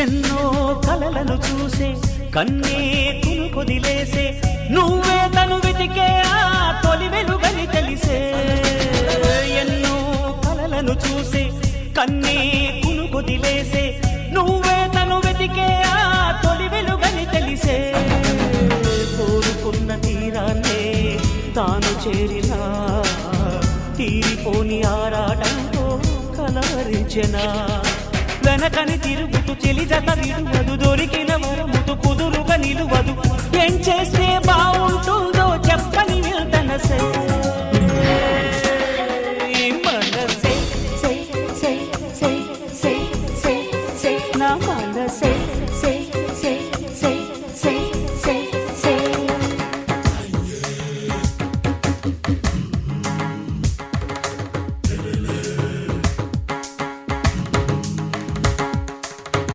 ఎన్నో కలలను చూసే కన్నే కునుకొదిలేసే నువ్వే తను వెతికే ఆ తొలి వెలుగని తెలిసే ఎన్నో కలలను చూసే కన్నే కునుకొదిలేసే నువ్వే తను వెతికే ఆ తొలి వెలుగని తెలిసే కోరుకున్న తీరాన్నే తాను చేరినా తీరిపోని ఆరాటంతో కలవరించెనా వెనకని తిరుగుతూ చెలి జత విడువదు దొరికిన వరముతు కుదురుగా నిలువదు ఏం చేస్తే బాగుంటుందో చెప్పని మనసే నా మనసే